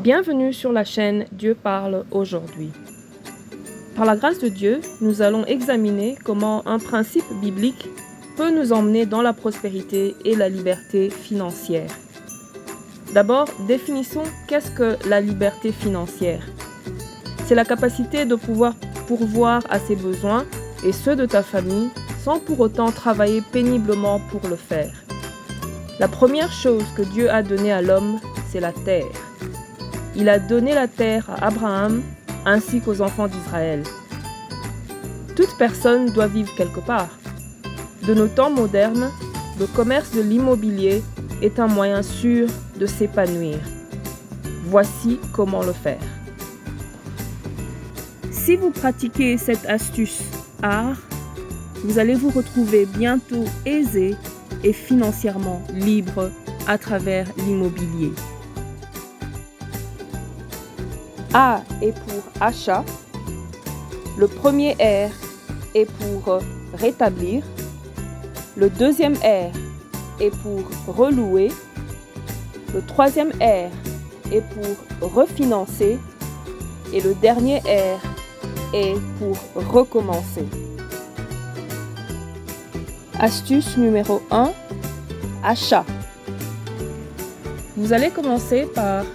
Bienvenue sur la chaîne Dieu parle aujourd'hui. Par la grâce de Dieu, nous allons examiner comment un principe biblique peut nous emmener dans la prospérité et la liberté financière. D'abord, définissons qu'est-ce que la liberté financière. C'est la capacité de pouvoir pourvoir à ses besoins et ceux de ta famille sans pour autant travailler péniblement pour le faire. La première chose que Dieu a donnée à l'homme, c'est la terre. Il a donné la terre à Abraham ainsi qu'aux enfants d'Israël. Toute personne doit vivre quelque part. De nos temps modernes, le commerce de l'immobilier est un moyen sûr de s'épanouir. Voici comment le faire. Si vous pratiquez cette astuce art, vous allez vous retrouver bientôt aisé et financièrement libre à travers l'immobilier. A est pour achat, le premier R est pour rétablir, le deuxième R est pour relouer, le troisième R est pour refinancer et le dernier R est pour recommencer. Astuce numéro 1, achat. Vous allez commencer par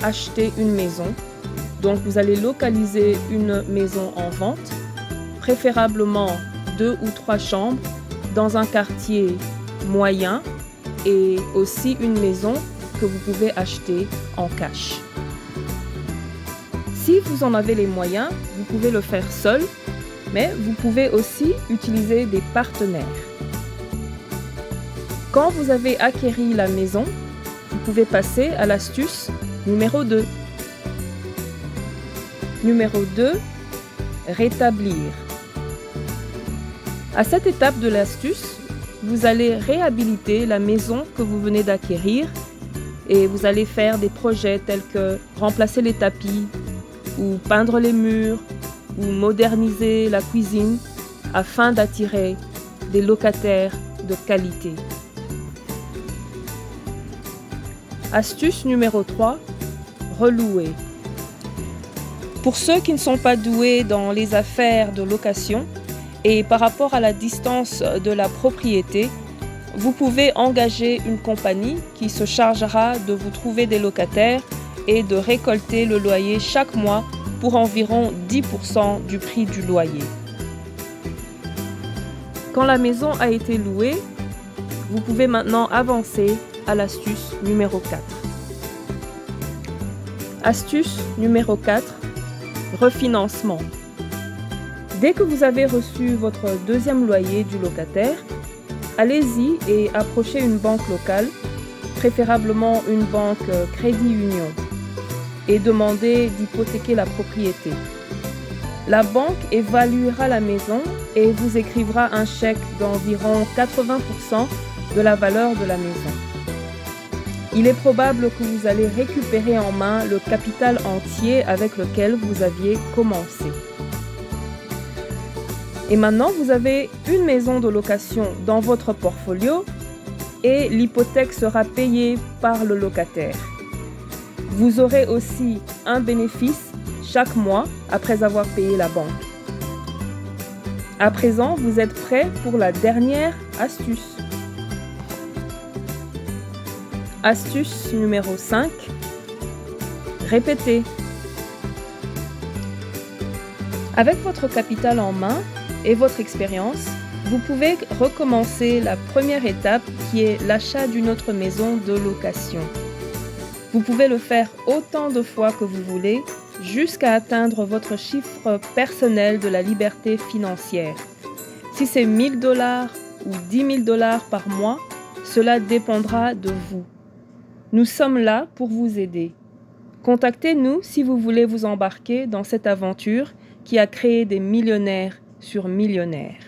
acheter une maison. Donc vous allez localiser une maison en vente, préférablement 2 ou 3 chambres dans un quartier moyen et aussi une maison que vous pouvez acheter en cash. Si vous en avez les moyens, vous pouvez le faire seul, mais vous pouvez aussi utiliser des partenaires. Quand vous avez acquéri la maison, vous pouvez passer à l'astuce numéro 2. Numéro 2, rétablir. À cette étape de l'astuce, vous allez réhabiliter la maison que vous venez d'acquérir et vous allez faire des projets tels que remplacer les tapis ou peindre les murs ou moderniser la cuisine afin d'attirer des locataires de qualité. Astuce numéro 3, relouer. Pour ceux qui ne sont pas doués dans les affaires de location et par rapport à la distance de la propriété, vous pouvez engager une compagnie qui se chargera de vous trouver des locataires et de récolter le loyer chaque mois pour environ 10% du prix du loyer. Quand la maison a été louée, vous pouvez maintenant avancer à l'astuce numéro 4. Astuce numéro 4. Refinancement. Dès que vous avez reçu votre deuxième loyer du locataire, allez-y et approchez une banque locale, préférablement une banque Crédit Union, et demandez d'hypothéquer la propriété. La banque évaluera la maison et vous écrivra un chèque d'environ 80% de la valeur de la maison. Il est probable que vous allez récupérer en main le capital entier avec lequel vous aviez commencé. Et maintenant, vous avez une maison de location dans votre portfolio et l'hypothèque sera payée par le locataire. Vous aurez aussi un bénéfice chaque mois après avoir payé la banque. À présent, vous êtes prêt pour la dernière astuce. Astuce numéro 5, répétez. Avec votre capital en main et votre expérience, vous pouvez recommencer la première étape qui est l'achat d'une autre maison de location. Vous pouvez le faire autant de fois que vous voulez jusqu'à atteindre votre chiffre personnel de la liberté financière. Si c'est 1 000 $ ou 10 000 $ par mois, cela dépendra de vous. Nous sommes là pour vous aider. Contactez-nous si vous voulez vous embarquer dans cette aventure qui a créé des millionnaires sur millionnaires.